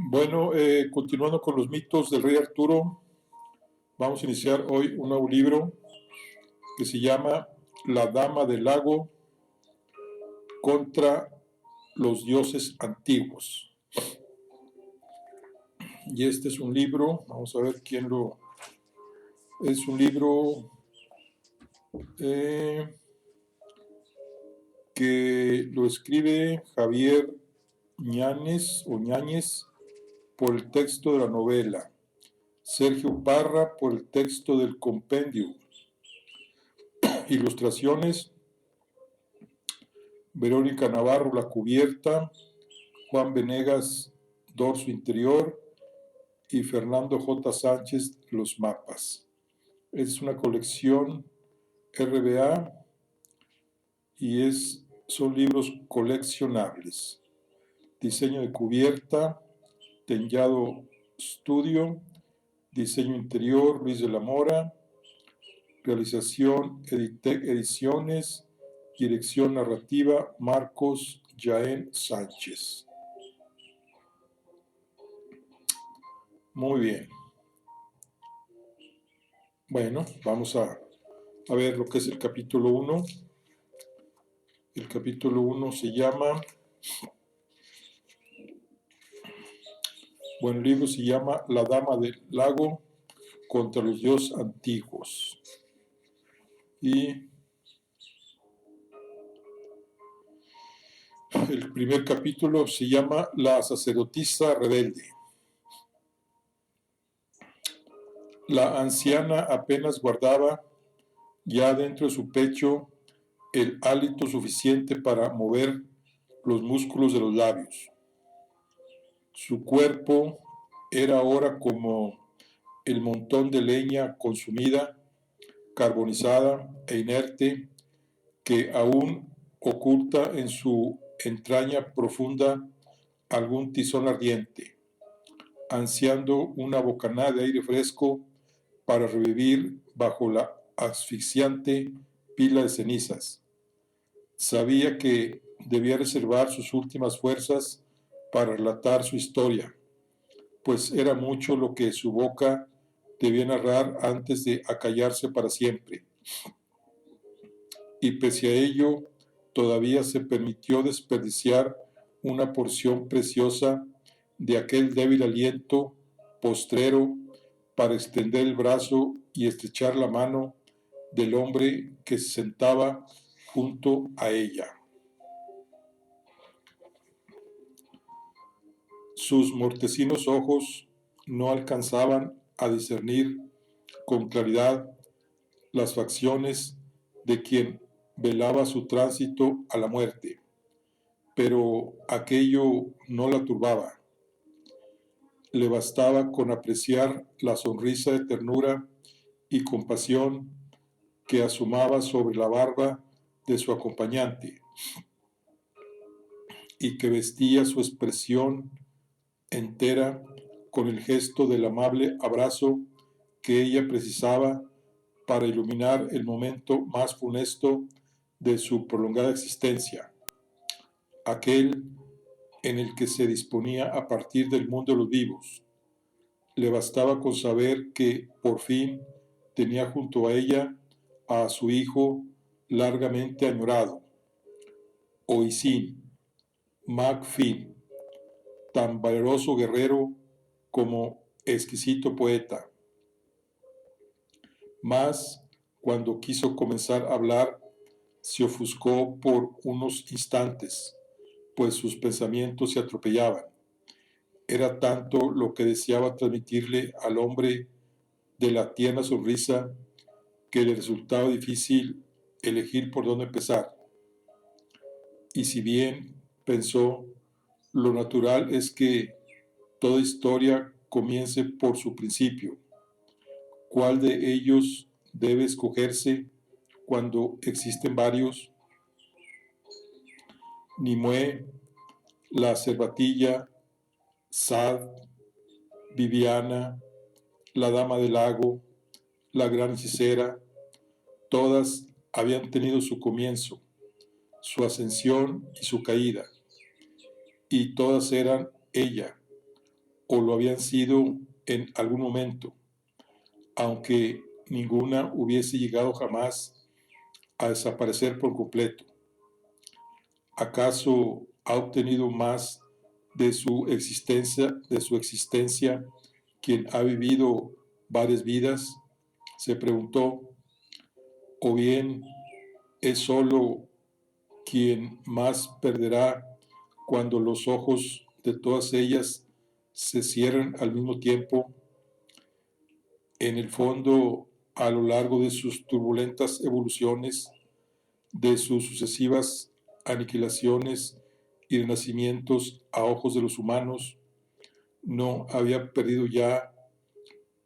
Bueno, continuando con los mitos del rey Arturo, vamos a iniciar hoy un nuevo libro que se llama La Dama del Lago contra los dioses antiguos. Y este es un libro, vamos a ver quién lo... Es un libro que lo escribe Javier Ñáñez por el texto de la novela, Sergio Parra por el texto del compendio, ilustraciones, Verónica Navarro la cubierta, Juan Venegas dorso interior y Fernando J. Sánchez los mapas. Es una colección RBA y son libros coleccionables. Diseño de cubierta, Tellado Studio, diseño interior, Luis de la Mora, realización, ediciones, dirección narrativa, Marcos Jaén Sánchez. Muy bien. Bueno, vamos a ver lo que es el capítulo 1. El capítulo 1 se llama... Bueno, el libro se llama La Dama del Lago contra los dioses antiguos. Y el primer capítulo se llama La sacerdotisa rebelde. La anciana apenas guardaba ya dentro de su pecho el hálito suficiente para mover los músculos de los labios. Su cuerpo era ahora como el montón de leña consumida, carbonizada e inerte, que aún oculta en su entraña profunda algún tizón ardiente, ansiando una bocanada de aire fresco para revivir bajo la asfixiante pila de cenizas. Sabía que debía reservar sus últimas fuerzas para relatar su historia, pues era mucho lo que su boca debía narrar antes de acallarse para siempre. Y pese a ello, todavía se permitió desperdiciar una porción preciosa de aquel débil aliento postrero para extender el brazo y estrechar la mano del hombre que se sentaba junto a ella. Sus mortecinos ojos no alcanzaban a discernir con claridad las facciones de quien velaba su tránsito a la muerte, pero aquello no la turbaba. Le bastaba con apreciar la sonrisa de ternura y compasión que asomaba sobre la barba de su acompañante y que vestía su expresión entera con el gesto del amable abrazo que ella precisaba para iluminar el momento más funesto de su prolongada existencia, aquel en el que se disponía a partir del mundo de los vivos. Le bastaba con saber que, por fin, tenía junto a ella a su hijo largamente añorado, Oisin, Mac Finn, tan valeroso guerrero como exquisito poeta. Mas, cuando quiso comenzar a hablar, se ofuscó por unos instantes, pues sus pensamientos se atropellaban. Era tanto lo que deseaba transmitirle al hombre de la tierna sonrisa que le resultaba difícil elegir por dónde empezar. Y si bien, pensó, lo natural es que toda historia comience por su principio, ¿cuál de ellos debe escogerse cuando existen varios? Nimue, la cervatilla, Sad, Viviana, la dama del lago, la gran hechicera, todas habían tenido su comienzo, su ascensión y su caída, y todas eran ella, o lo habían sido en algún momento, aunque ninguna hubiese llegado jamás a desaparecer por completo. ¿Acaso ha obtenido más de su existencia quien ha vivido varias vidas? Se preguntó. ¿O bien es solo quien más perderá cuando los ojos de todas ellas se cierren al mismo tiempo? En el fondo, a lo largo de sus turbulentas evoluciones, de sus sucesivas aniquilaciones y renacimientos a ojos de los humanos, no había perdido ya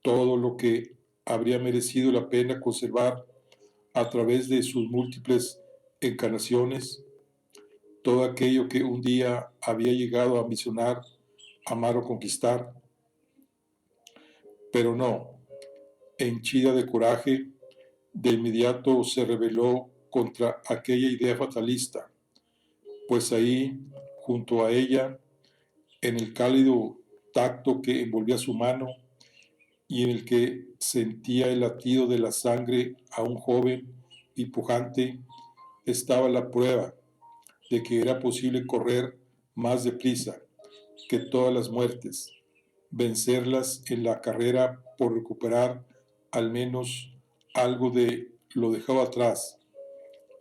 todo lo que habría merecido la pena conservar a través de sus múltiples encarnaciones, todo aquello que un día había llegado a ambicionar, amar o conquistar. Pero no, henchida de coraje, de inmediato se rebeló contra aquella idea fatalista, pues ahí, junto a ella, en el cálido tacto que envolvía su mano y en el que sentía el latido de la sangre aún joven y pujante, estaba la prueba de que era posible correr más deprisa que todas las muertes, vencerlas en la carrera por recuperar al menos algo de lo dejado atrás,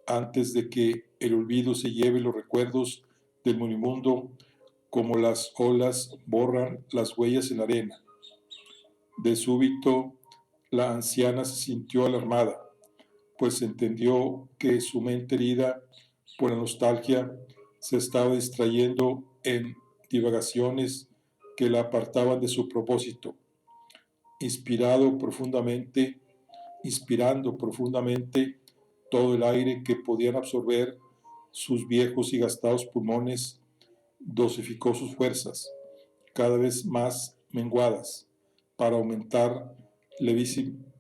antes de que el olvido se lleve los recuerdos del moribundo como las olas borran las huellas en la arena. De súbito, la anciana se sintió alarmada, pues entendió que su mente herida por la nostalgia se estaba distrayendo en divagaciones que la apartaban de su propósito, inspirado profundamente, inspirando profundamente todo el aire que podían absorber sus viejos y gastados pulmones, dosificó sus fuerzas, cada vez más menguadas, para aumentar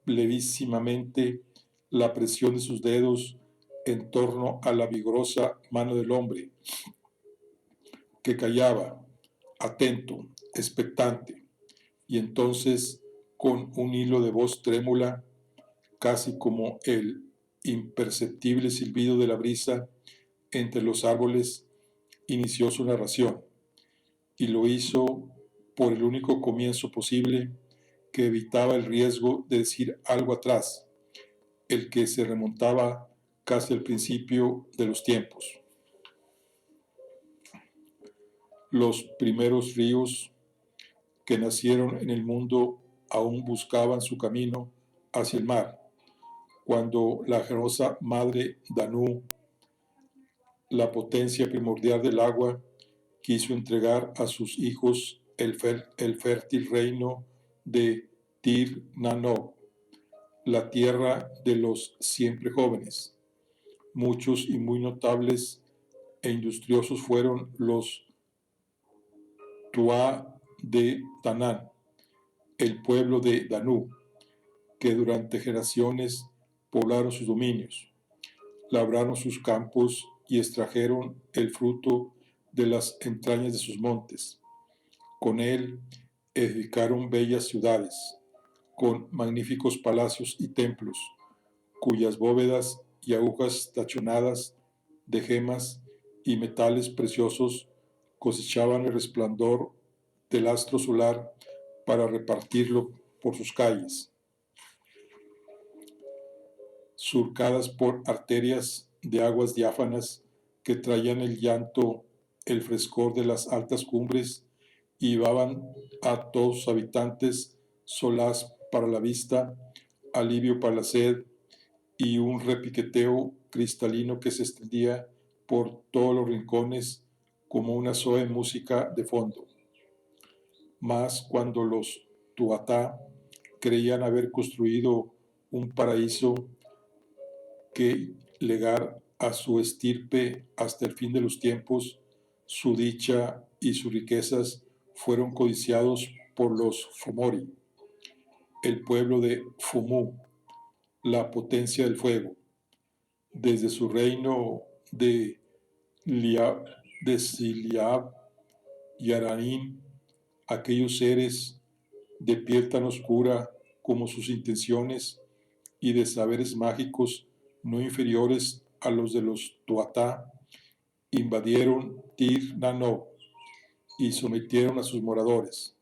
levísimamente la presión de sus dedos en torno a la vigorosa mano del hombre, que callaba, atento, expectante, y entonces, con un hilo de voz trémula, casi como el imperceptible silbido de la brisa entre los árboles, inició su narración, y lo hizo por el único comienzo posible que evitaba el riesgo de decir algo atrás, el que se remontaba casi al principio de los tiempos. Los primeros ríos que nacieron en el mundo aún buscaban su camino hacia el mar, cuando la generosa madre Danú, la potencia primordial del agua, quiso entregar a sus hijos el fértil reino de Tir Nanok, la tierra de los siempre jóvenes. Muchos y muy notables e industriosos fueron los Tuá de Tanán, el pueblo de Danú, que durante generaciones poblaron sus dominios, labraron sus campos y extrajeron el fruto de las entrañas de sus montes. Con él edificaron bellas ciudades, con magníficos palacios y templos, cuyas bóvedas y agujas tachonadas de gemas y metales preciosos cosechaban el resplandor del astro solar para repartirlo por sus calles, surcadas por arterias de aguas diáfanas que traían el llanto, el frescor de las altas cumbres y llevaban a todos sus habitantes solaz para la vista, alivio para la sed y un repiqueteo cristalino que se extendía por todos los rincones como una suave música de fondo. Mas cuando los Tuatá creían haber construido un paraíso que legar a su estirpe hasta el fin de los tiempos, su dicha y sus riquezas fueron codiciados por los Fomori, el pueblo de Fumu, la potencia del fuego. Desde su reino de Siliab y Araín aquellos seres de piel tan oscura como sus intenciones y de saberes mágicos no inferiores a los de los Tuatha, invadieron Tir Nanó y sometieron a sus moradores,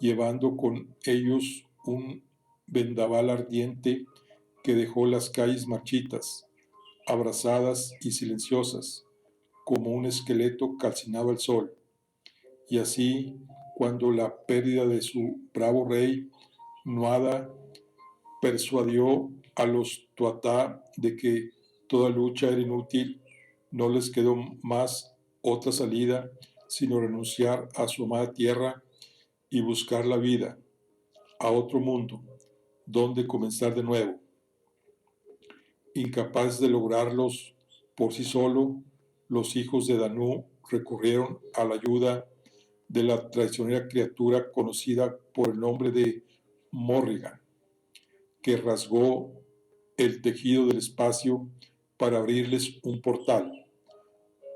llevando con ellos un vendaval ardiente que dejó las calles marchitas, abrasadas y silenciosas, como un esqueleto calcinado al sol. Y así, cuando la pérdida de su bravo rey, Nuada, persuadió a los Tuatha de que toda lucha era inútil, no les quedó más otra salida sino renunciar a su amada tierra y buscar la vida, a otro mundo, donde comenzar de nuevo. Incapaces de lograrlos por sí solo, los hijos de Danú recurrieron a la ayuda de la traicionera criatura conocida por el nombre de Morrigan, que rasgó el tejido del espacio para abrirles un portal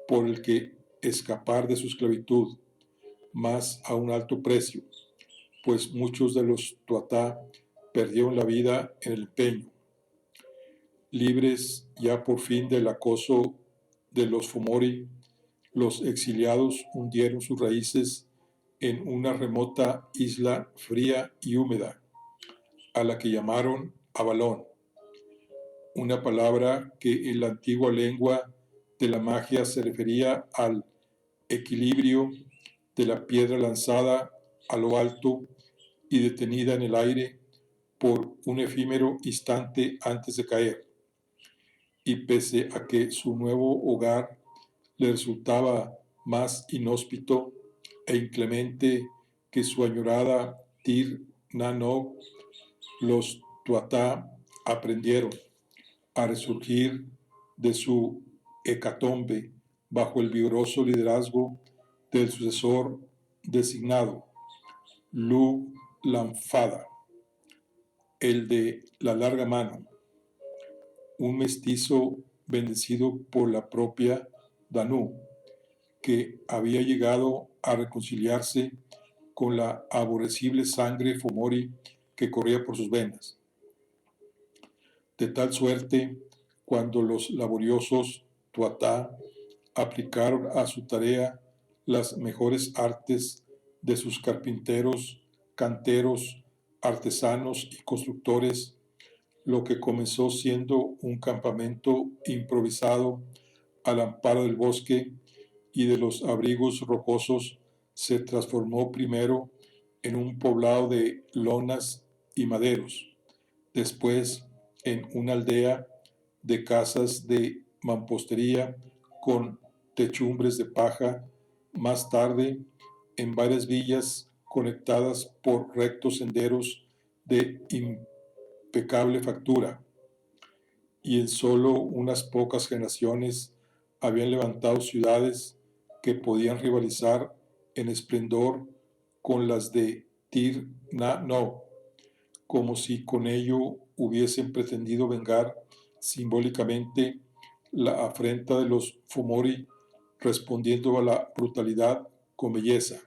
por el que escapar de su esclavitud, mas a un alto precio, pues muchos de los Tuatha perdieron la vida en el empeño. Libres ya por fin del acoso de los Fomori, los exiliados hundieron sus raíces en una remota isla fría y húmeda, a la que llamaron Avalón, una palabra que en la antigua lengua de la magia se refería al equilibrio de la piedra lanzada a lo alto y detenida en el aire por un efímero instante antes de caer. Y pese a que su nuevo hogar le resultaba más inhóspito e inclemente que su añorada Tir Nanó, los Tuatha aprendieron a resurgir de su hecatombe bajo el vigoroso liderazgo del sucesor designado, Lu Lanfada, el de la larga mano, un mestizo bendecido por la propia Danú, que había llegado a reconciliarse con la aborrecible sangre Fomori que corría por sus venas. De tal suerte, cuando los laboriosos Tuatha aplicaron a su tarea las mejores artes de sus carpinteros, canteros, artesanos y constructores, lo que comenzó siendo un campamento improvisado al amparo del bosque y de los abrigos rocosos, se transformó primero en un poblado de lonas y maderos, después en una aldea de casas de mampostería con techumbres de paja, más tarde en varias villas conectadas por rectos senderos de impecable factura, y en solo unas pocas generaciones habían levantado ciudades que podían rivalizar en esplendor con las de Tir Na No, como si con ello hubiesen pretendido vengar simbólicamente la afrenta de los Fomori, respondiendo a la brutalidad con belleza.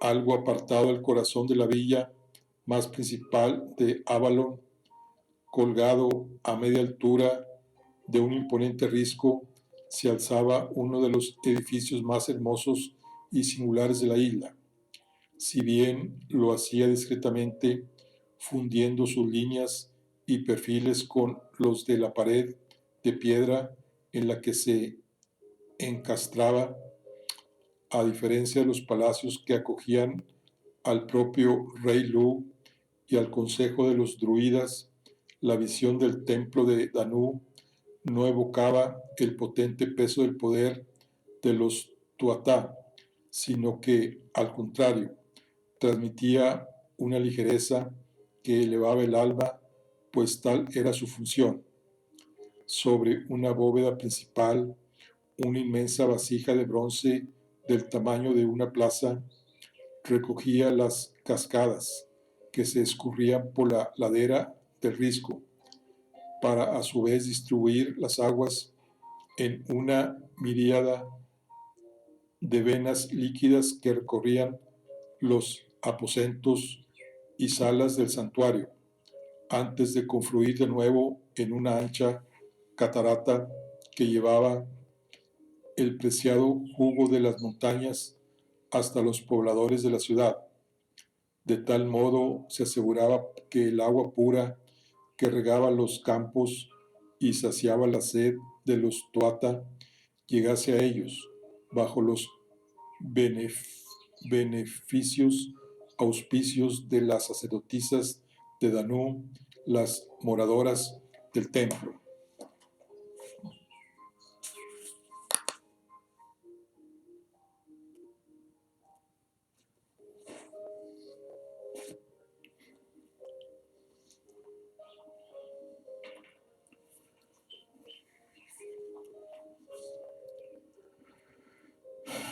Algo apartado del corazón de la villa más principal de Avalon, colgado a media altura de un imponente risco, se alzaba uno de los edificios más hermosos y singulares de la isla. Si bien lo hacía discretamente, fundiendo sus líneas y perfiles con los de la pared de piedra en la que se encastraba, a diferencia de los palacios que acogían al propio rey Lu y al consejo de los druidas, la visión del templo de Danú no evocaba el potente peso del poder de los Tuatha, sino que, al contrario, transmitía una ligereza que elevaba el alma, pues tal era su función. Sobre una bóveda principal, una inmensa vasija de bronce del tamaño de una plaza recogía las cascadas que se escurrían por la ladera del risco, para a su vez distribuir las aguas en una miríada de venas líquidas que recorrían los aposentos y salas del santuario, antes de confluir de nuevo en una ancha catarata que llevaba el preciado jugo de las montañas hasta los pobladores de la ciudad. De tal modo se aseguraba que el agua pura que regaba los campos y saciaba la sed de los tuata llegase a ellos bajo los beneficios, auspicios de las sacerdotisas de Danú, las moradoras del templo.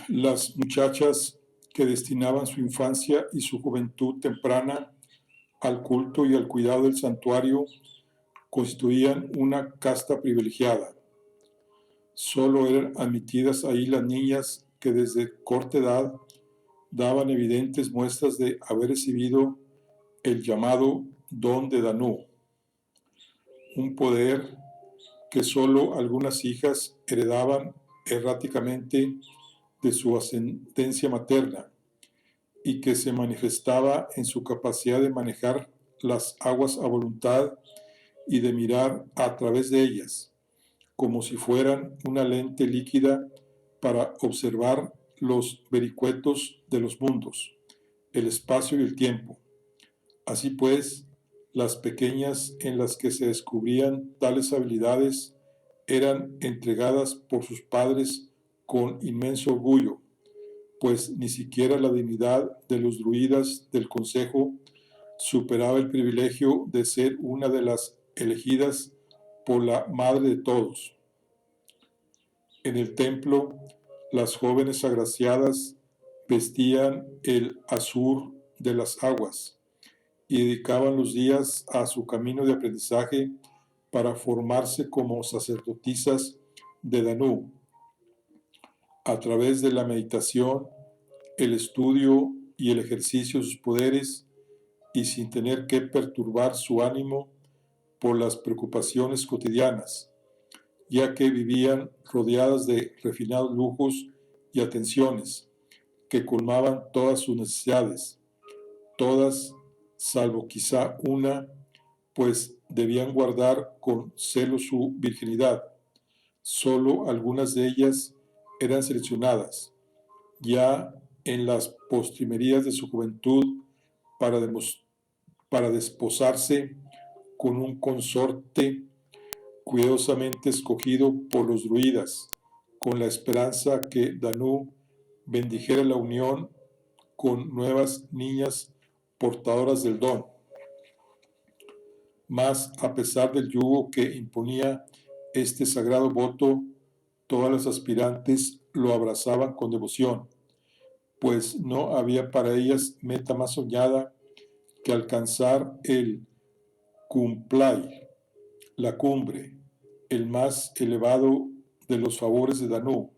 Las muchachas que destinaban su infancia y su juventud temprana al culto y al cuidado del santuario constituían una casta privilegiada. Solo eran admitidas ahí las niñas que desde corta edad daban evidentes muestras de haber recibido el llamado don de Danú, un poder que solo algunas hijas heredaban erráticamente de su ascendencia materna y que se manifestaba en su capacidad de manejar las aguas a voluntad y de mirar a través de ellas, como si fueran una lente líquida para observar los vericuetos de los mundos, el espacio y el tiempo. Así pues, las pequeñas en las que se descubrían tales habilidades eran entregadas por sus padres con inmenso orgullo, pues ni siquiera la dignidad de los druidas del consejo superaba el privilegio de ser una de las elegidas por la madre de todos. En el templo, las jóvenes agraciadas vestían el azur de las aguas y dedicaban los días a su camino de aprendizaje para formarse como sacerdotisas de Danú, a través de la meditación, el estudio y el ejercicio de sus poderes, y sin tener que perturbar su ánimo por las preocupaciones cotidianas, ya que vivían rodeadas de refinados lujos y atenciones que colmaban todas sus necesidades, todas, salvo quizá una, pues debían guardar con celo su virginidad. Solo algunas de ellas eran seleccionadas, ya en las postrimerías de su juventud, para, para desposarse con un consorte cuidadosamente escogido por los druidas, con la esperanza que Danú bendijera la unión con nuevas niñas portadoras del don. Mas, a pesar del yugo que imponía este sagrado voto, todas las aspirantes lo abrazaban con devoción, pues no había para ellas meta más soñada que alcanzar el cumplay, la cumbre, el más elevado de los favores de Danú,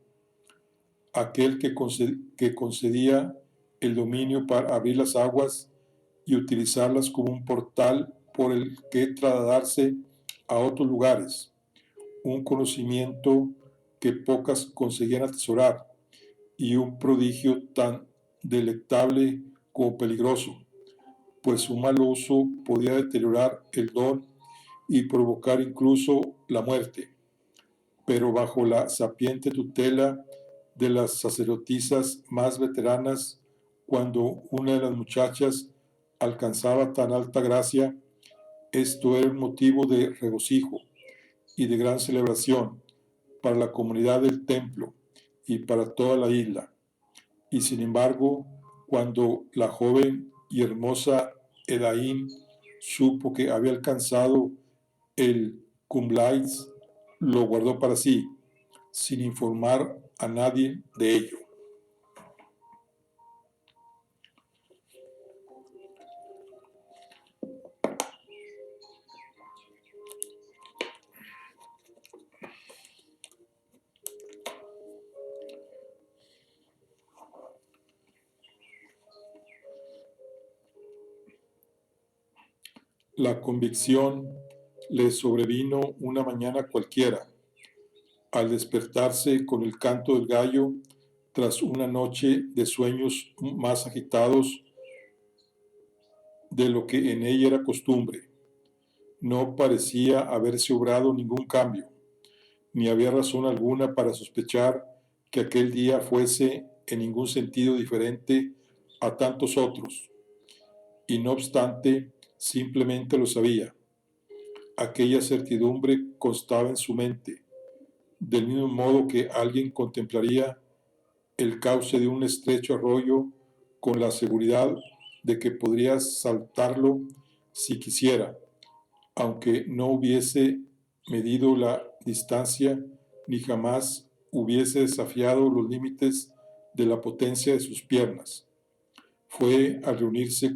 aquel que concedía el dominio para abrir las aguas y utilizarlas como un portal por el que trasladarse a otros lugares, un conocimiento que pocas conseguían atesorar y un prodigio tan delectable como peligroso, pues su mal uso podía deteriorar el don y provocar incluso la muerte. Pero bajo la sapiente tutela de las sacerdotisas más veteranas, cuando una de las muchachas alcanzaba tan alta gracia, esto era un motivo de regocijo y de gran celebración para la comunidad del templo y para toda la isla. Y sin embargo, cuando la joven y hermosa Edaín supo que había alcanzado el Cumlais, lo guardó para sí, sin informar a nadie de ello. La convicción le sobrevino una mañana cualquiera, al despertarse con el canto del gallo tras una noche de sueños más agitados de lo que en ella era costumbre. No parecía haberse obrado ningún cambio, ni había razón alguna para sospechar que aquel día fuese en ningún sentido diferente a tantos otros, y no obstante, simplemente lo sabía. Aquella certidumbre constaba en su mente, del mismo modo que alguien contemplaría el cauce de un estrecho arroyo con la seguridad de que podría saltarlo si quisiera, aunque no hubiese medido la distancia ni jamás hubiese desafiado los límites de la potencia de sus piernas. Fue al reunirse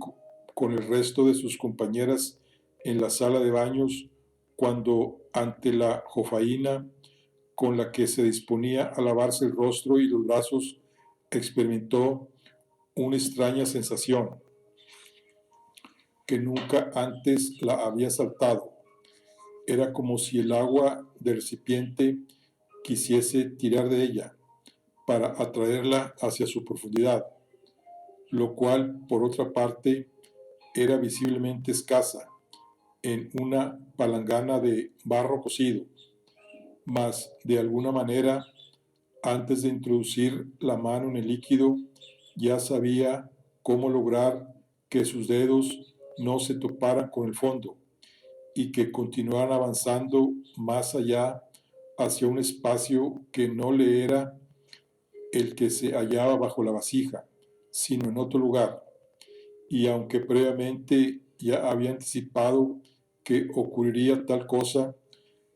con el resto de sus compañeras en la sala de baños cuando, ante la jofaína con la que se disponía a lavarse el rostro y los brazos, experimentó una extraña sensación que nunca antes la había saltado. Era como si el agua del recipiente quisiese tirar de ella para atraerla hacia su profundidad, lo cual, por otra parte, era visiblemente escasa en una palangana de barro cocido, mas de alguna manera, antes de introducir la mano en el líquido, ya sabía cómo lograr que sus dedos no se toparan con el fondo y que continuaran avanzando más allá hacia un espacio que no le era el que se hallaba bajo la vasija, sino en otro lugar. Y aunque previamente ya había anticipado que ocurriría tal cosa,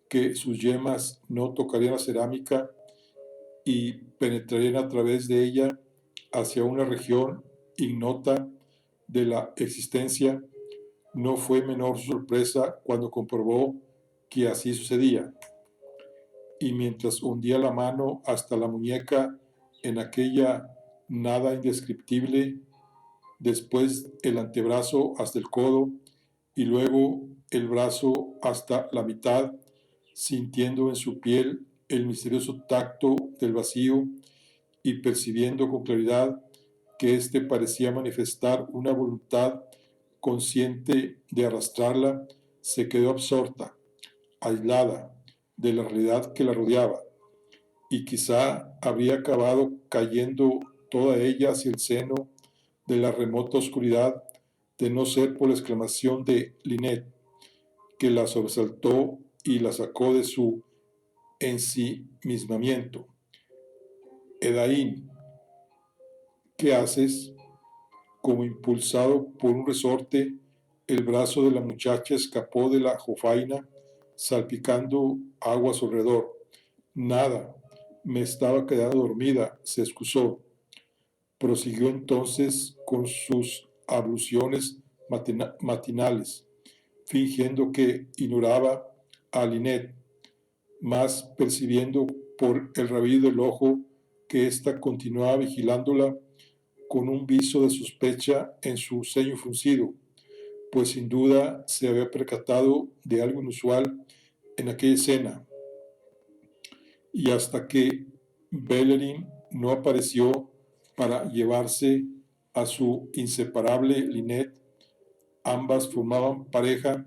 que sus yemas no tocarían la cerámica y penetrarían a través de ella hacia una región ignota de la existencia, no fue menor su sorpresa cuando comprobó que así sucedía. Y mientras hundía la mano hasta la muñeca en aquella nada indescriptible, después el antebrazo hasta el codo y luego el brazo hasta la mitad, sintiendo en su piel el misterioso tacto del vacío y percibiendo con claridad que éste parecía manifestar una voluntad consciente de arrastrarla, se quedó absorta, aislada de la realidad que la rodeaba, y quizá habría acabado cayendo toda ella hacia el seno de la remota oscuridad, de no ser por la exclamación de Lynette, que la sobresaltó y la sacó de su ensimismamiento. Edaín, ¿qué haces? Como impulsado por un resorte, el brazo de la muchacha escapó de la jofaina, salpicando agua a su alrededor. Nada, me estaba quedando dormida, se excusó. Prosiguió entonces con sus abluciones matinales, fingiendo que ignoraba a Lynette, mas percibiendo por el rabillo del ojo que ésta continuaba vigilándola con un viso de sospecha en su ceño fruncido, pues sin duda se había percatado de algo inusual en aquella escena. Y hasta que Bellerin no apareció para llevarse a su inseparable Lynette, ambas formaban pareja,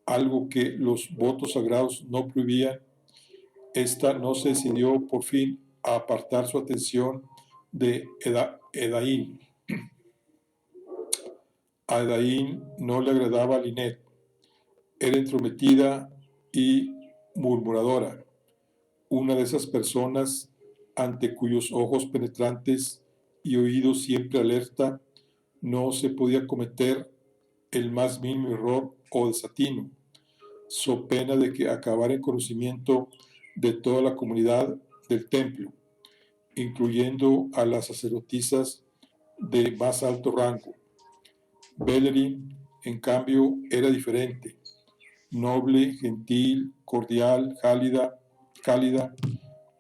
algo que los votos sagrados no prohibían. Esta no se decidió por fin a apartar su atención de Edaín. A Edaín no le agradaba Lynette, era entrometida y murmuradora, una de esas personas ante cuyos ojos penetrantes y oídos siempre alerta no se podía cometer el más mínimo error o desatino, so pena de que acabara en conocimiento de toda la comunidad del templo, incluyendo a las sacerdotisas de más alto rango. Bellerin, en cambio, era diferente, noble, gentil, cordial, cálida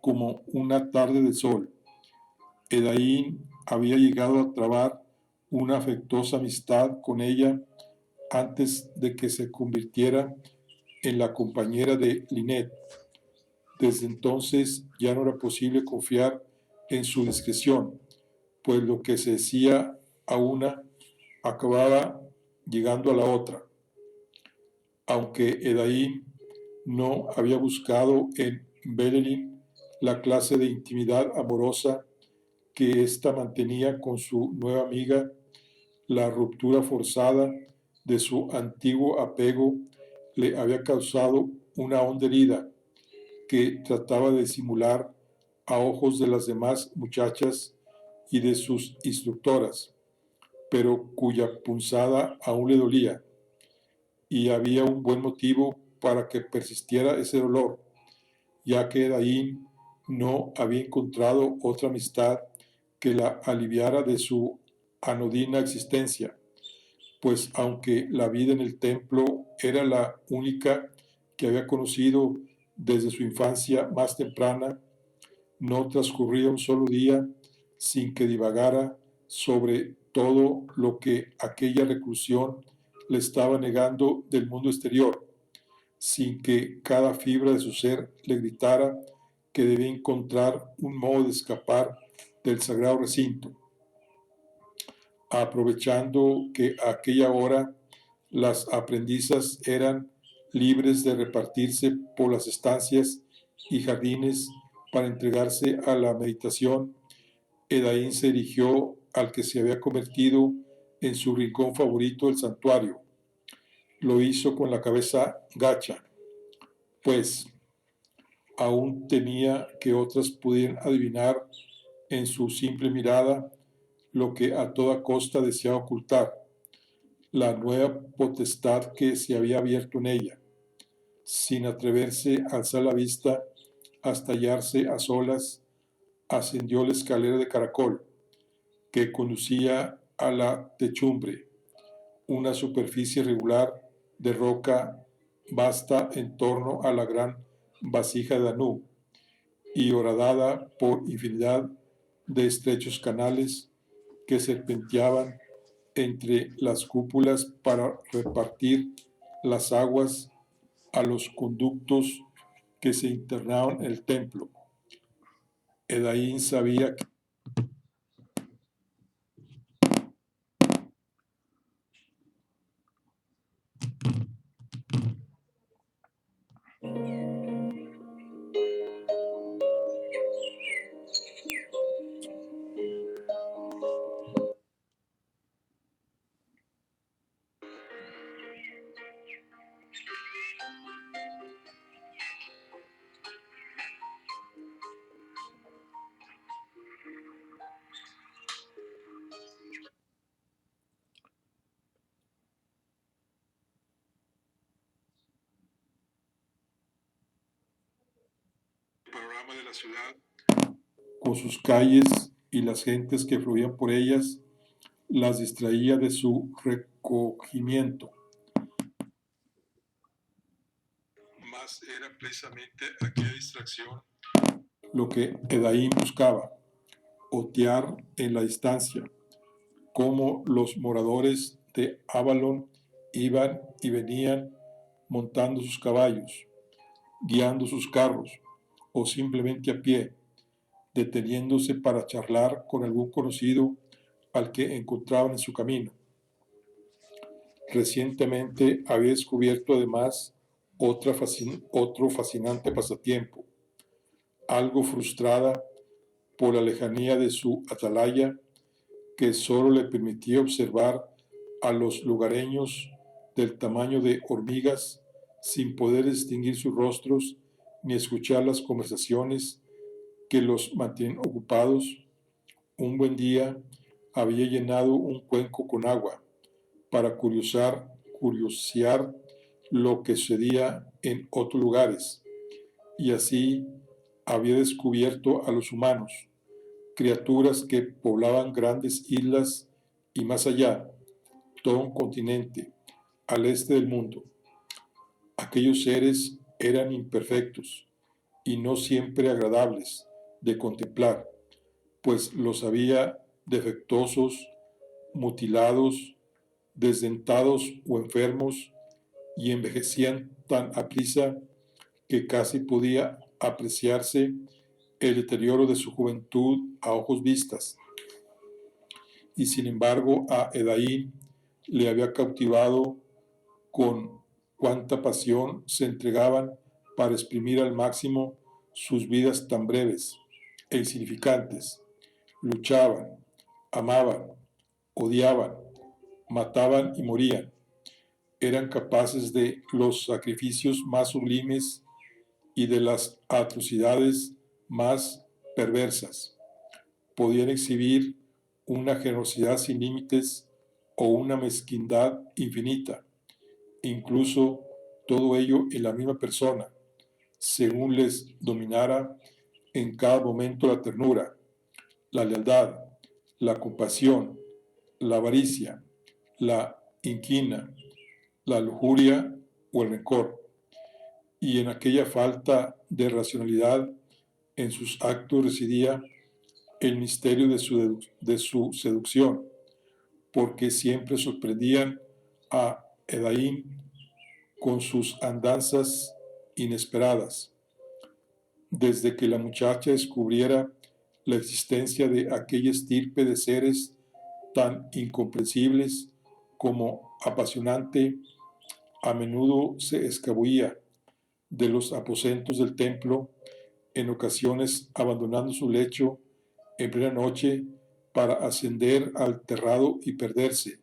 como una tarde de sol. Edaín había llegado a trabar una afectuosa amistad con ella antes de que se convirtiera en la compañera de Lynette. Desde entonces ya no era posible confiar en su discreción, pues lo que se decía a una acababa llegando a la otra. Aunque Edain no había buscado en Belelin la clase de intimidad amorosa que ésta mantenía con su nueva amiga, la ruptura forzada de su antiguo apego le había causado una honda herida que trataba de disimular a ojos de las demás muchachas y de sus instructoras, pero cuya punzada aún le dolía, y había un buen motivo para que persistiera ese dolor, ya que Daín no había encontrado otra amistad que la aliviara de su anodina existencia, pues aunque la vida en el templo era la única que había conocido desde su infancia más temprana, no transcurría un solo día sin que divagara sobre todo lo que aquella reclusión le estaba negando del mundo exterior, sin que cada fibra de su ser le gritara que debía encontrar un modo de escapar del sagrado recinto. Aprovechando que a aquella hora las aprendizas eran libres de repartirse por las estancias y jardines para entregarse a la meditación, Edain se dirigió al que se había convertido en su rincón favorito, el santuario. Lo hizo con la cabeza gacha, pues aún temía que otras pudieran adivinar en su simple mirada lo que a toda costa deseaba ocultar, la nueva potestad que se había abierto en ella, sin atreverse a alzar la vista hasta hallarse a solas, ascendió la escalera de caracol que conducía a la techumbre, una superficie irregular de roca vasta en torno a la gran vasija de Danú y horadada por infinidad de estrechos canales que serpenteaban entre las cúpulas para repartir las aguas a los conductos que se internaban en el templo. Edain sabía que el panorama de la ciudad, con sus calles y las gentes que fluían por ellas, las distraía de su recogimiento. Mas era precisamente aquella distracción lo que Edain buscaba, otear en la distancia, cómo los moradores de Avalon iban y venían montando sus caballos, guiando sus carros o simplemente a pie, deteniéndose para charlar con algún conocido al que encontraban en su camino. Recientemente había descubierto además otro fascinante pasatiempo, algo frustrada por la lejanía de su atalaya, que solo le permitía observar a los lugareños del tamaño de hormigas sin poder distinguir sus rostros ni escuchar las conversaciones que los mantienen ocupados. Un buen día había llenado un cuenco con agua para curiosear lo que sucedía en otros lugares, y así había descubierto a los humanos, criaturas que poblaban grandes islas y más allá, todo un continente, al este del mundo. Aquellos seres eran imperfectos y no siempre agradables de contemplar, pues los había defectuosos, mutilados, desdentados o enfermos, y envejecían tan aprisa que casi podía apreciarse el deterioro de su juventud a ojos vistas. Y sin embargo a Edaín le había cautivado con cuánta pasión se entregaban para exprimir al máximo sus vidas tan breves e insignificantes. Luchaban, amaban, odiaban, mataban y morían. Eran capaces de los sacrificios más sublimes y de las atrocidades más perversas. Podían exhibir una generosidad sin límites o una mezquindad infinita, incluso todo ello en la misma persona, según les dominara en cada momento la ternura, la lealtad, la compasión, la avaricia, la inquina, la lujuria o el rencor. Y en aquella falta de racionalidad en sus actos residía el misterio de su seducción, porque siempre sorprendían a Edaín con sus andanzas inesperadas. Desde que la muchacha descubriera la existencia de aquella estirpe de seres tan incomprensibles como apasionante, a menudo se escabullía de los aposentos del templo, en ocasiones abandonando su lecho en plena noche para ascender al terrado y perderse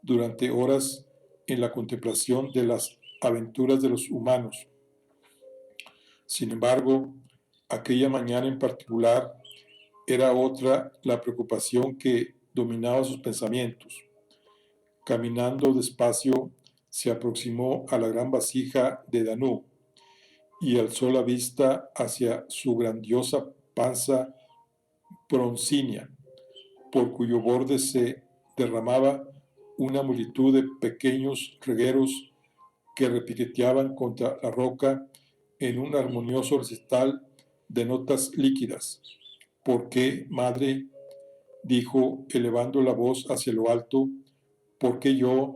durante horas en la contemplación de las aventuras de los humanos. Sin embargo, aquella mañana en particular era otra la preocupación que dominaba sus pensamientos. Caminando despacio, se aproximó a la gran vasija de Danú y alzó la vista hacia su grandiosa panza broncínea, por cuyo borde se derramaba una multitud de pequeños regueros que repiqueteaban contra la roca en un armonioso recital de notas líquidas. ¿Por qué, madre? Dijo, elevando la voz hacia lo alto, ¿por qué yo?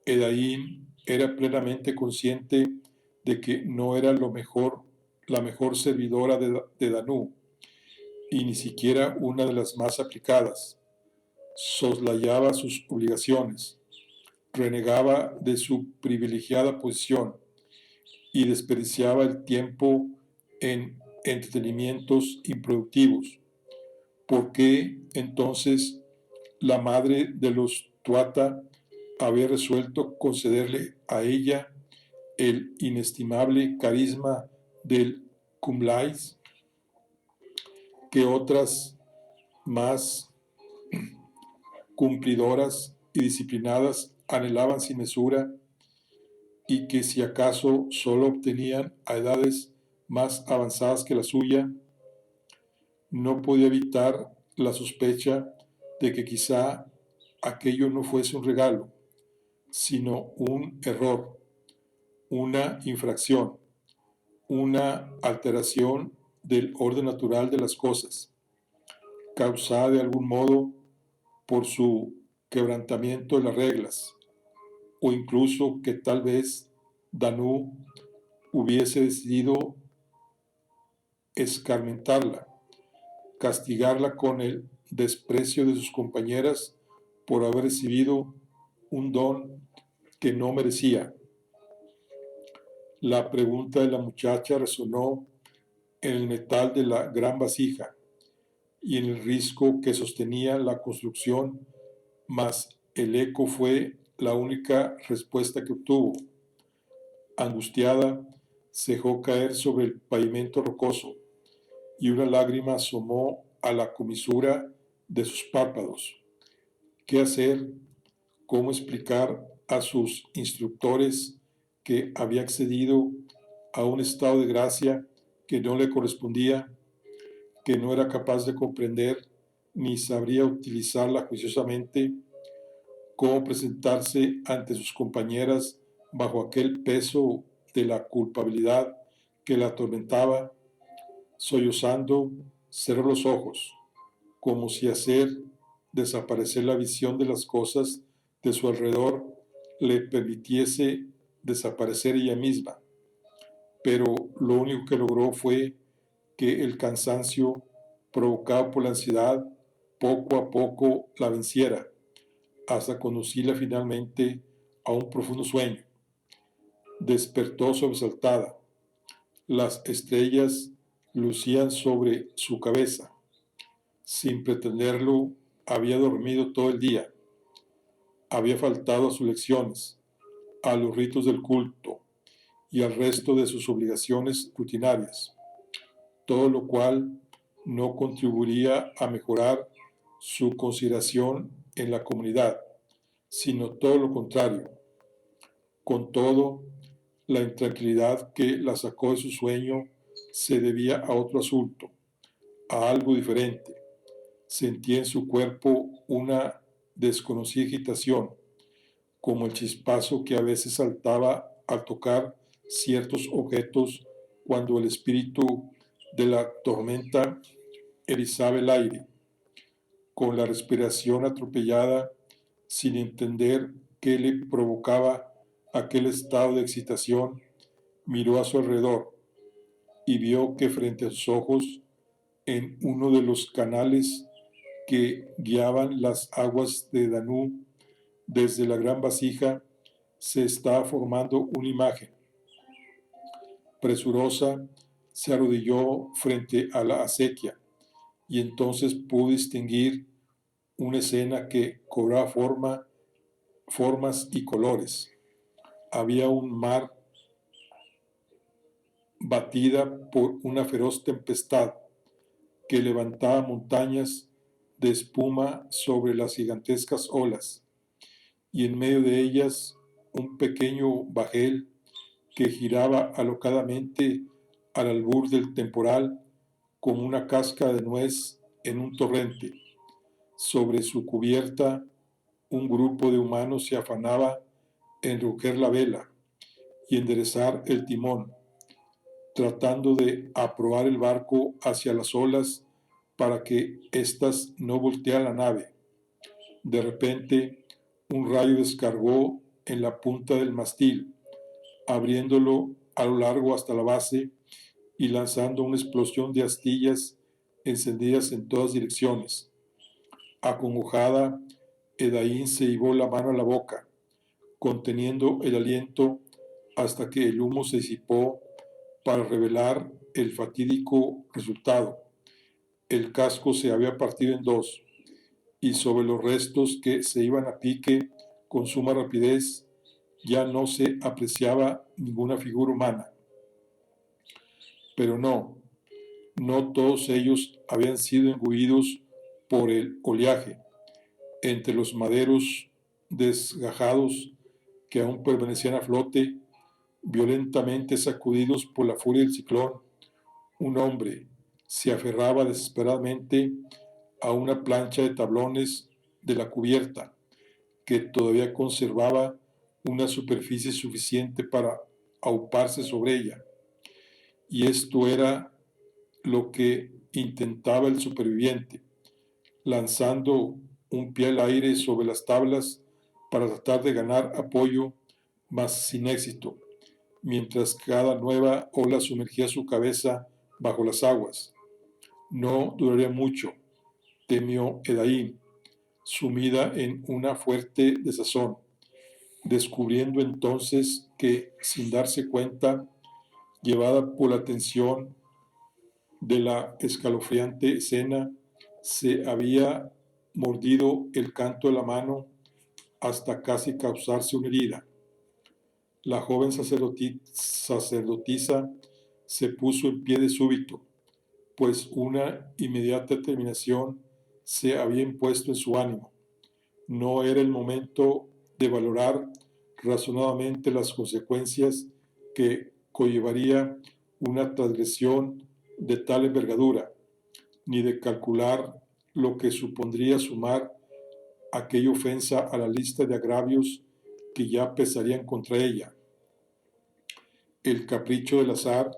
Edaín era plenamente consciente de que no era la mejor servidora de Danú, y ni siquiera una de las más aplicadas. Soslayaba sus obligaciones, renegaba de su privilegiada posición y desperdiciaba el tiempo en entretenimientos improductivos. ¿Por qué entonces la madre de los Tuata había resuelto concederle a ella el inestimable carisma del Cumlais que otras más cumplidoras y disciplinadas anhelaban sin mesura, y que si acaso solo obtenían a edades más avanzadas que la suya? No podía evitar la sospecha de que quizá aquello no fuese un regalo, sino un error, una infracción, una alteración del orden natural de las cosas, causada de algún modo por su quebrantamiento de las reglas, o incluso que tal vez Danú hubiese decidido escarmentarla, castigarla con el desprecio de sus compañeras por haber recibido un don que no merecía. La pregunta de la muchacha resonó en el metal de la gran vasija y en el risco que sostenía la construcción, mas el eco fue la única respuesta que obtuvo. Angustiada, se dejó caer sobre el pavimento rocoso y una lágrima asomó a la comisura de sus párpados. ¿Qué hacer? ¿Cómo explicar a sus instructores que había accedido a un estado de gracia que no le correspondía, que no era capaz de comprender ni sabría utilizarla juiciosamente? ¿Cómo presentarse ante sus compañeras bajo aquel peso de la culpabilidad que la atormentaba? Sollozando, cerró los ojos, como si hacer desaparecer la visión de las cosas de su alrededor le permitiese desaparecer ella misma, pero lo único que logró fue que el cansancio provocado por la ansiedad poco a poco la venciera, hasta conducirla finalmente a un profundo sueño. Despertó sobresaltada. Las estrellas lucían sobre su cabeza. Sin pretenderlo, había dormido todo el día. Había faltado a sus lecciones, a los ritos del culto y al resto de sus obligaciones rutinarias, todo lo cual no contribuiría a mejorar su consideración en la comunidad, sino todo lo contrario. Con todo, la intranquilidad que la sacó de su sueño se debía a otro asunto, a algo diferente. Sentía en su cuerpo una desconocida agitación, como el chispazo que a veces saltaba al tocar ciertos objetos cuando el espíritu de la tormenta erizaba el aire. Con la respiración atropellada, sin entender qué le provocaba aquel estado de excitación, miró a su alrededor y vio que frente a sus ojos, en uno de los canales que guiaban las aguas de Danú desde la gran vasija, se estaba formando una imagen. Presurosa, se arrodilló frente a la acequia y entonces pudo distinguir una escena que cobraba formas y colores. Había un mar batida por una feroz tempestad que levantaba montañas de espuma sobre las gigantescas olas, y en medio de ellas un pequeño bajel que giraba alocadamente al albur del temporal como una cáscara de nuez en un torrente. Sobre su cubierta, un grupo de humanos se afanaba en enrojar la vela y enderezar el timón, tratando de aprobar el barco hacia las olas para que éstas no voltearan la nave. De repente, un rayo descargó en la punta del mástil, abriéndolo a lo largo hasta la base y lanzando una explosión de astillas encendidas en todas direcciones. Acongojada, Edaín se llevó la mano a la boca, conteniendo el aliento hasta que el humo se disipó para revelar el fatídico resultado. El casco se había partido en dos, y sobre los restos que se iban a pique con suma rapidez ya no se apreciaba ninguna figura humana. Pero no todos ellos habían sido engullidos por el oleaje. Entre los maderos desgajados que aún permanecían a flote, violentamente sacudidos por la furia del ciclón, un hombre se aferraba desesperadamente a una plancha de tablones de la cubierta, que todavía conservaba una superficie suficiente para auparse sobre ella. Y esto era lo que intentaba el superviviente, lanzando un pie al aire sobre las tablas para tratar de ganar apoyo, mas sin éxito, mientras cada nueva ola sumergía su cabeza bajo las aguas. No duraría mucho, temió Edaín, sumida en una fuerte desazón, descubriendo entonces que, sin darse cuenta, llevada por la tensión de la escalofriante escena, se había mordido el canto de la mano hasta casi causarse una herida. La joven sacerdotisa se puso en pie de súbito, pues una inmediata determinación se había impuesto en su ánimo. No era el momento de valorar razonadamente las consecuencias que conllevaría una transgresión de tal envergadura, ni de calcular lo que supondría sumar aquella ofensa a la lista de agravios que ya pesarían contra ella. El capricho del azar,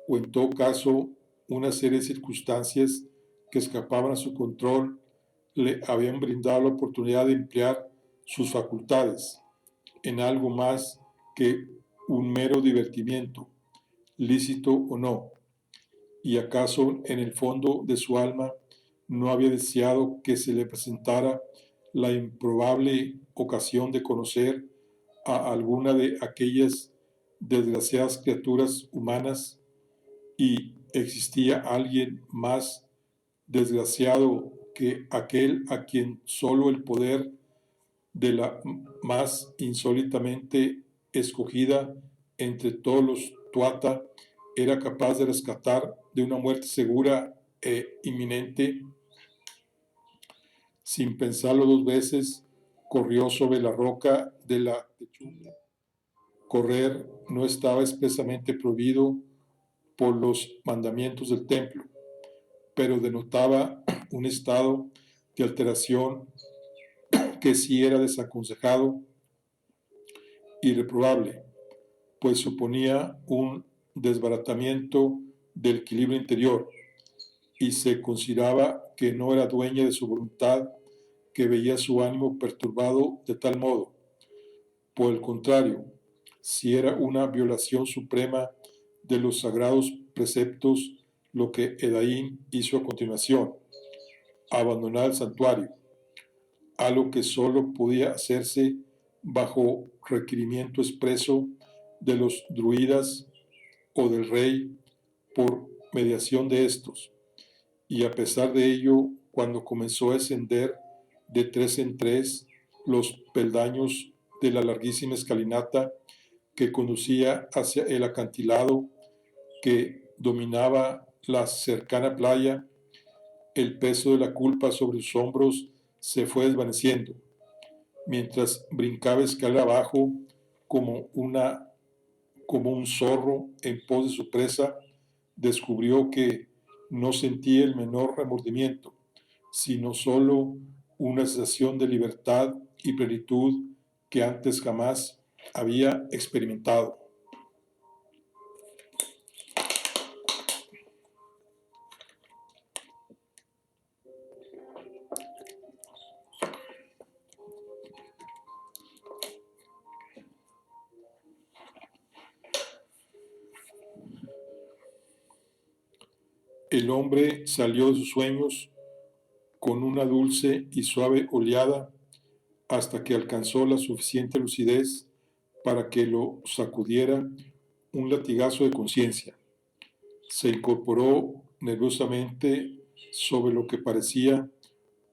o en todo caso una serie de circunstancias que escapaban a su control, le habían brindado la oportunidad de emplear sus facultades en algo más que un mero divertimiento, lícito o no, y acaso en el fondo de su alma no había deseado que se le presentara la improbable ocasión de conocer a alguna de aquellas desgraciadas criaturas humanas, y existía alguien más desgraciado que aquel a quien solo el poder de la más insólitamente escogida entre todos los tuata era capaz de rescatar de una muerte segura e inminente. Sin pensarlo dos veces, corrió sobre la roca de la techumbre. Correr no estaba expresamente prohibido por los mandamientos del templo, pero denotaba un estado de alteración que sí era desaconsejado y reprobable, pues suponía un desbaratamiento del equilibrio interior, y se consideraba que no era dueña de su voluntad, que veía su ánimo perturbado de tal modo. Por el contrario, si era una violación suprema de los sagrados preceptos lo que Edaín hizo a continuación, abandonar el santuario, algo que solo podía hacerse bajo requerimiento expreso de los druidas o del rey por mediación de estos. Y a pesar de ello, cuando comenzó a ascender de tres en tres los peldaños de la larguísima escalinata que conducía hacia el acantilado que dominaba la cercana playa, el peso de la culpa sobre sus hombros se fue desvaneciendo. Mientras brincaba escalera abajo como, como un zorro en pos de su presa, descubrió que no sentía el menor remordimiento, sino solo una sensación de libertad y plenitud que antes jamás había experimentado. El hombre salió de sus sueños con una dulce y suave oleada hasta que alcanzó la suficiente lucidez para que lo sacudiera un latigazo de conciencia. Se incorporó nerviosamente sobre lo que parecía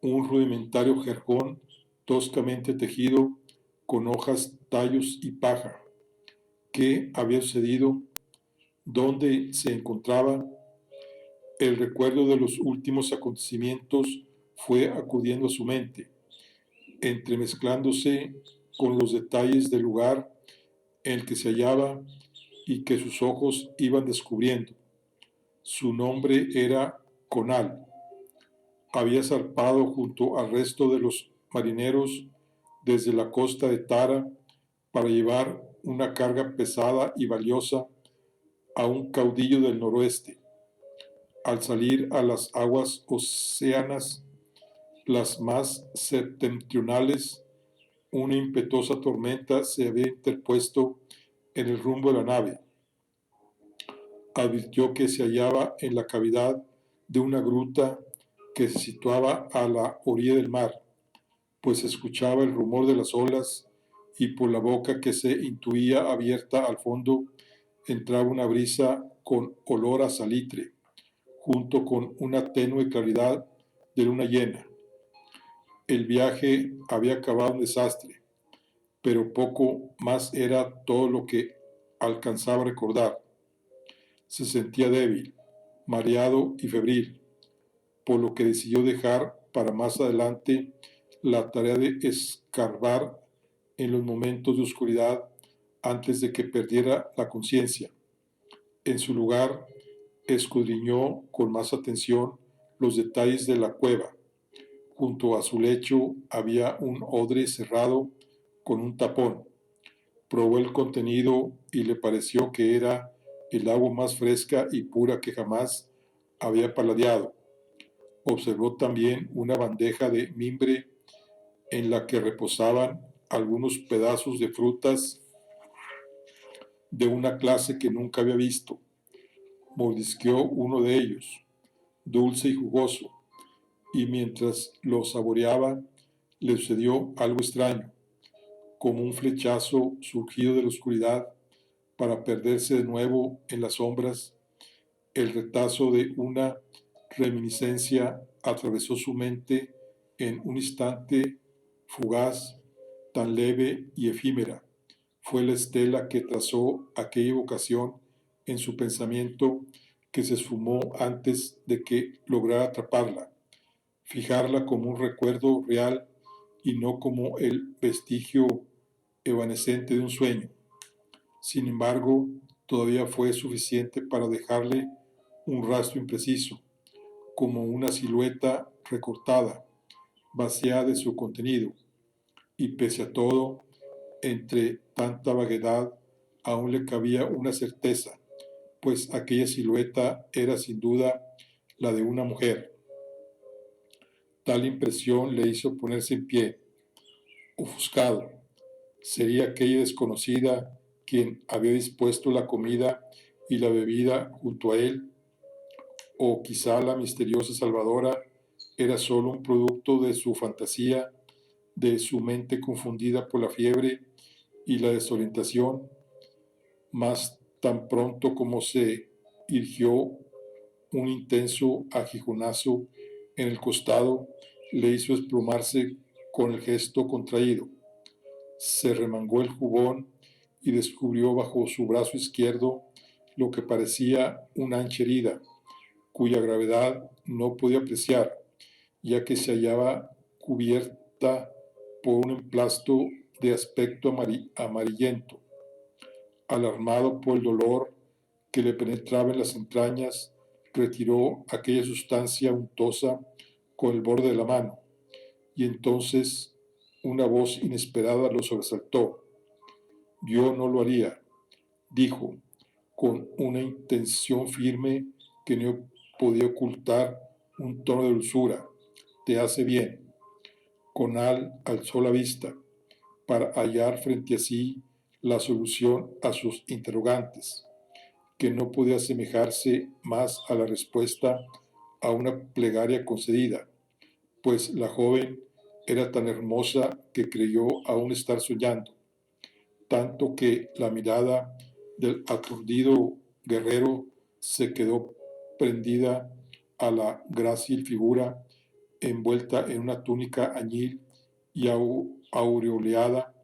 un rudimentario jergón toscamente tejido con hojas, tallos y paja. ¿Qué había sucedido? ¿Dónde se encontraba? El recuerdo de los últimos acontecimientos fue acudiendo a su mente, entremezclándose con los detalles del lugar en el que se hallaba y que sus ojos iban descubriendo. Su nombre era Conal. Había zarpado junto al resto de los marineros desde la costa de Tara para llevar una carga pesada y valiosa a un caudillo del noroeste. Al salir a las aguas océanas, las más septentrionales, una impetuosa tormenta se había interpuesto en el rumbo de la nave. Advirtió que se hallaba en la cavidad de una gruta que se situaba a la orilla del mar, pues escuchaba el rumor de las olas y por la boca que se intuía abierta al fondo entraba una brisa con olor a salitre, junto con una tenue claridad de luna llena. El viaje había acabado en desastre, pero poco más era todo lo que alcanzaba a recordar. Se sentía débil, mareado y febril, por lo que decidió dejar para más adelante la tarea de escarbar en los momentos de oscuridad antes de que perdiera la conciencia. En su lugar, escudriñó con más atención los detalles de la cueva. Junto a su lecho había un odre cerrado con un tapón. Probó el contenido y le pareció que era el agua más fresca y pura que jamás había paladeado. Observó también una bandeja de mimbre en la que reposaban algunos pedazos de frutas de una clase que nunca había visto. Mordisqueó uno de ellos, dulce y jugoso, y mientras lo saboreaba le sucedió algo extraño, como un flechazo surgido de la oscuridad para perderse de nuevo en las sombras. El retazo de una reminiscencia atravesó su mente en un instante fugaz, tan leve y efímera. Fue la estela que trazó aquella evocación en su pensamiento que se esfumó antes de que lograra atraparla, fijarla como un recuerdo real y no como el vestigio evanescente de un sueño. Sin embargo, todavía fue suficiente para dejarle un rastro impreciso, como una silueta recortada, vaciada de su contenido, y pese a todo, entre tanta vaguedad, aún le cabía una certeza, pues aquella silueta era sin duda la de una mujer. Tal impresión le hizo ponerse en pie, ofuscado. Sería aquella desconocida quien había dispuesto la comida y la bebida junto a él, o quizá la misteriosa Salvadora era solo un producto de su fantasía, de su mente confundida por la fiebre y la desorientación, mas tan pronto como se irgió un intenso aguijonazo en el costado, le hizo desplomarse con el gesto contraído. Se remangó el jubón y descubrió bajo su brazo izquierdo lo que parecía una ancha herida, cuya gravedad no podía apreciar, ya que se hallaba cubierta por un emplasto de aspecto amarillento. Alarmado por el dolor que le penetraba en las entrañas, retiró aquella sustancia untosa con el borde de la mano, y entonces una voz inesperada lo sobresaltó. Yo no lo haría, dijo, con una intención firme que no podía ocultar un tono de dulzura. Te hace bien. Conal alzó la vista para hallar frente a sí la solución a sus interrogantes, que no podía asemejarse más a la respuesta a una plegaria concedida, pues la joven era tan hermosa que creyó aún estar soñando, tanto que la mirada del aturdido guerrero se quedó prendida a la grácil figura envuelta en una túnica añil y aureoleada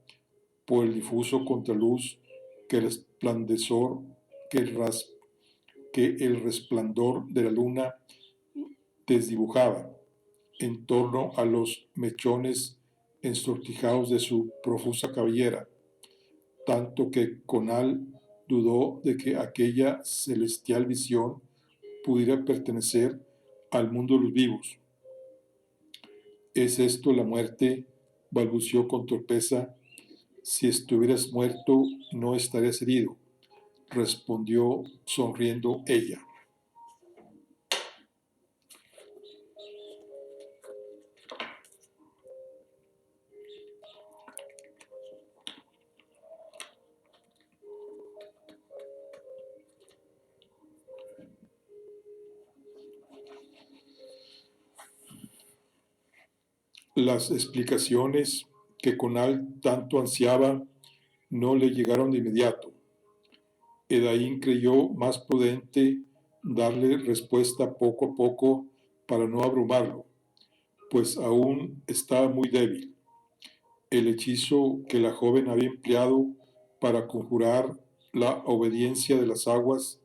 por el difuso contraluz que el resplandor, que el, ras, que el resplandor de la luna desdibujaba en torno a los mechones ensortijados de su profusa cabellera, tanto que Conal dudó de que aquella celestial visión pudiera pertenecer al mundo de los vivos. ¿Es esto la muerte?, balbuceó con torpeza. Si estuvieras muerto, no estarías herido, respondió sonriendo ella. Las explicaciones que Conal tanto ansiaba no le llegaron de inmediato. Edaín creyó más prudente darle respuesta poco a poco para no abrumarlo, pues aún estaba muy débil. El hechizo que la joven había empleado para conjurar la obediencia de las aguas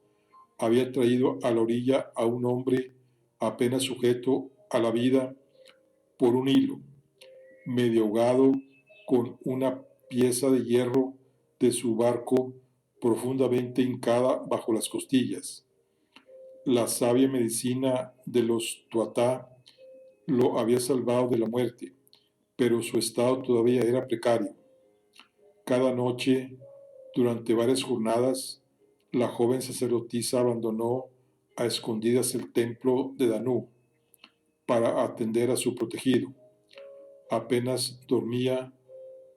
había traído a la orilla a un hombre apenas sujeto a la vida por un hilo, medio ahogado con una pieza de hierro de su barco profundamente hincada bajo las costillas. La sabia medicina de los Tuatá lo había salvado de la muerte, pero su estado todavía era precario. Cada noche, durante varias jornadas, la joven sacerdotisa abandonó a escondidas el templo de Danú para atender a su protegido. Apenas dormía,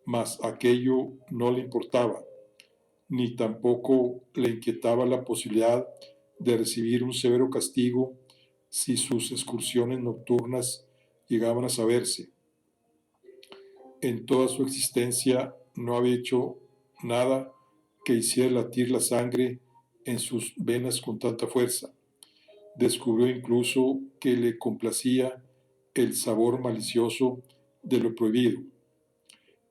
mas aquello no le importaba, ni tampoco le inquietaba la posibilidad de recibir un severo castigo si sus excursiones nocturnas llegaban a saberse. En toda su existencia no había hecho nada que hiciera latir la sangre en sus venas con tanta fuerza. Descubrió incluso que le complacía el sabor malicioso de lo prohibido.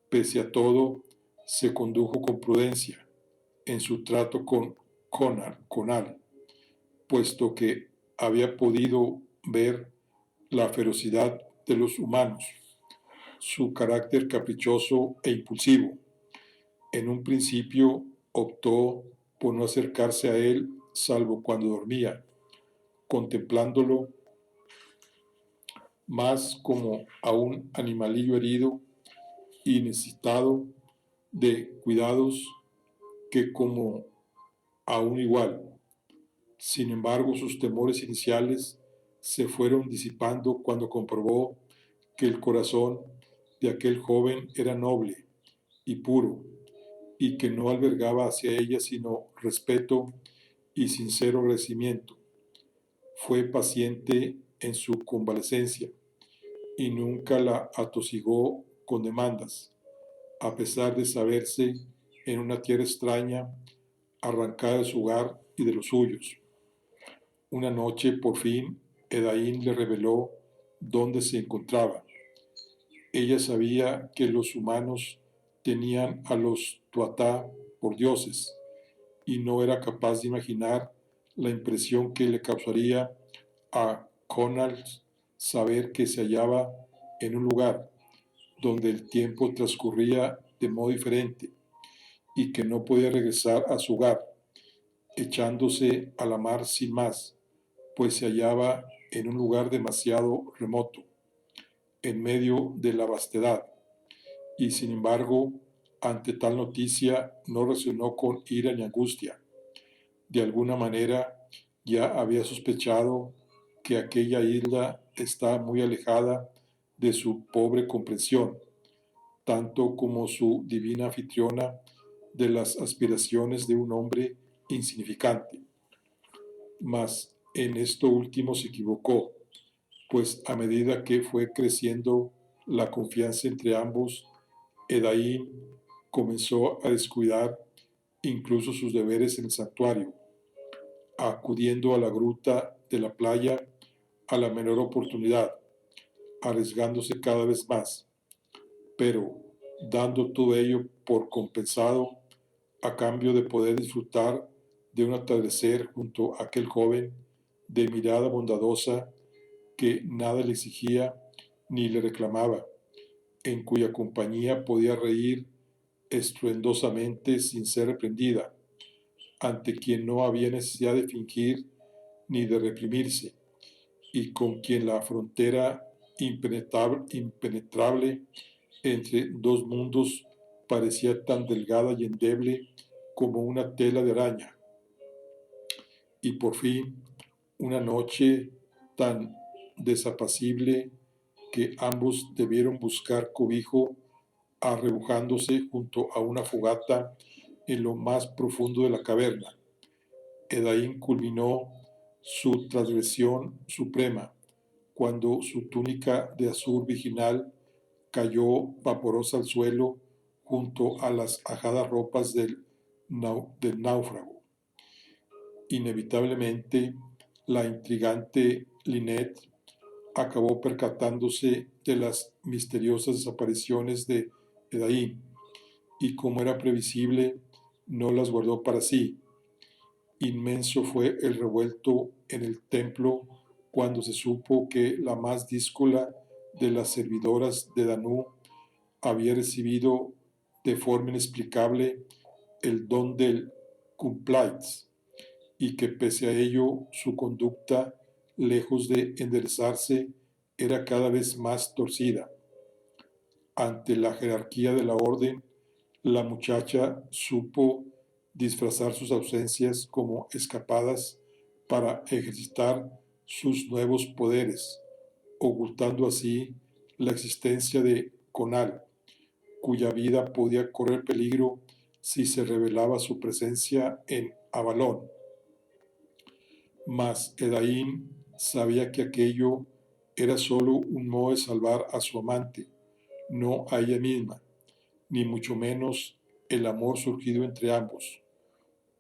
Pese a todo, se condujo con prudencia en su trato con Conal, puesto que había podido ver la ferocidad de los humanos, su carácter caprichoso e impulsivo. En un principio optó por no acercarse a él salvo cuando dormía, contemplándolo más como a un animalillo herido y necesitado de cuidados que como a un igual. Sin embargo, sus temores iniciales se fueron disipando cuando comprobó que el corazón de aquel joven era noble y puro, y que no albergaba hacia ella sino respeto y sincero agradecimiento. Fue paciente en su convalecencia y nunca la atosigó con demandas, a pesar de saberse en una tierra extraña, arrancada de su hogar y de los suyos. Una noche, por fin, Edaín le reveló dónde se encontraba. Ella sabía que los humanos tenían a los Tuatá por dioses, y no era capaz de imaginar la impresión que le causaría a Conal saber que se hallaba en un lugar donde el tiempo transcurría de modo diferente y que no podía regresar a su hogar, echándose a la mar sin más, pues se hallaba en un lugar demasiado remoto, en medio de la vastedad, y sin embargo, ante tal noticia no reaccionó con ira ni angustia. De alguna manera ya había sospechado que aquella isla estaba muy alejada de su pobre comprensión, tanto como su divina anfitriona de las aspiraciones de un hombre insignificante. Mas en esto último se equivocó, pues a medida que fue creciendo la confianza entre ambos, Edaín comenzó a descuidar incluso sus deberes en el santuario, acudiendo a la gruta de la playa a la menor oportunidad, arriesgándose cada vez más, pero dando todo ello por compensado a cambio de poder disfrutar de un atardecer junto a aquel joven de mirada bondadosa que nada le exigía ni le reclamaba, en cuya compañía podía reír estruendosamente sin ser reprendida, ante quien no había necesidad de fingir ni de reprimirse, y con quien la frontera impenetrable entre dos mundos parecía tan delgada y endeble como una tela de araña. Y por fin, una noche tan desapacible que ambos debieron buscar cobijo arrebujándose junto a una fogata en lo más profundo de la caverna. Edaín culminó su transgresión suprema cuando su túnica de azul virginal cayó vaporosa al suelo junto a las ajadas ropas del náufrago. Inevitablemente, la intrigante Lynette acabó percatándose de las misteriosas desapariciones de Edaín y, como era previsible, no las guardó para sí. Inmenso fue el revuelto en el templo cuando se supo que la más díscola de las servidoras de Danú había recibido de forma inexplicable el don del compliance y que pese a ello su conducta, lejos de enderezarse, era cada vez más torcida. Ante la jerarquía de la orden, la muchacha supo disfrazar sus ausencias como escapadas para ejercitar sus nuevos poderes, ocultando así la existencia de Conal, cuya vida podía correr peligro si se revelaba su presencia en Avalón. Mas Edain sabía que aquello era solo un modo de salvar a su amante, no a ella misma, ni mucho menos el amor surgido entre ambos.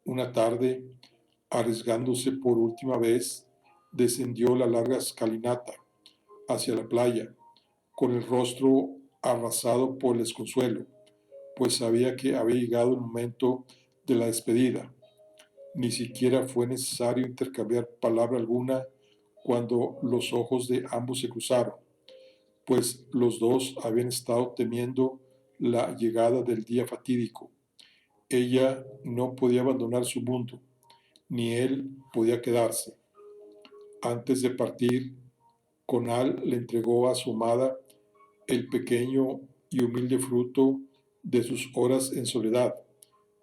Una tarde, arriesgándose por última vez, descendió la larga escalinata hacia la playa, con el rostro arrasado por el desconsuelo, pues sabía que había llegado el momento de la despedida. Ni siquiera fue necesario intercambiar palabra alguna cuando los ojos de ambos se cruzaron, pues los dos habían estado temiendo la llegada del día fatídico. Ella no podía abandonar su mundo, ni él podía quedarse. Antes de partir, Conal le entregó a su amada el pequeño y humilde fruto de sus horas en soledad,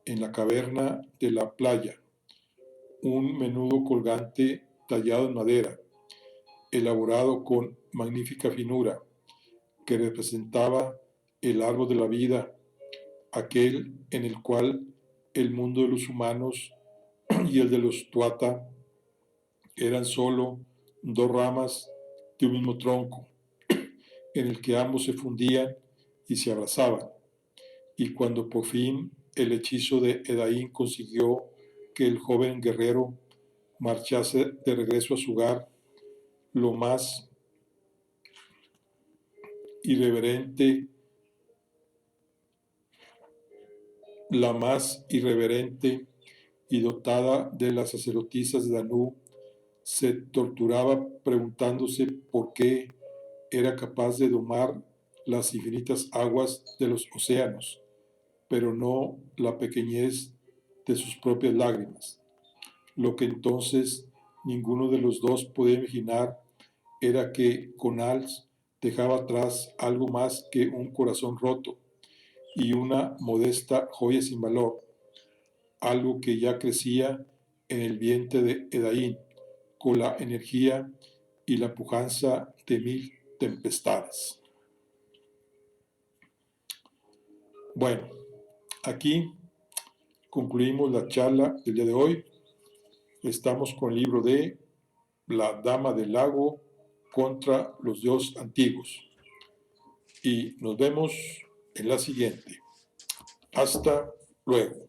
en la caverna de la playa, un menudo colgante tallado en madera, elaborado con magnífica finura, que representaba el árbol de la vida, aquel en el cual el mundo de los humanos y el de los tuata eran solo dos ramas de un mismo tronco, en el que ambos se fundían y se abrazaban. Y cuando por fin el hechizo de Edain consiguió que el joven guerrero marchase de regreso a su hogar, lo más irreverente, la más irreverente y dotada de las sacerdotisas de Danú, se torturaba preguntándose por qué era capaz de domar las infinitas aguas de los océanos, pero no la pequeñez de sus propias lágrimas. Lo que entonces ninguno de los dos podía imaginar era que Conals dejaba atrás algo más que un corazón roto y una modesta joya sin valor, algo que ya crecía en el vientre de Edain, con la energía y la pujanza de 1000 tempestades. Bueno, aquí concluimos la charla del día de hoy. Estamos con el libro de La Dama del Lago contra los dioses antiguos. Y nos vemos en la siguiente. Hasta luego.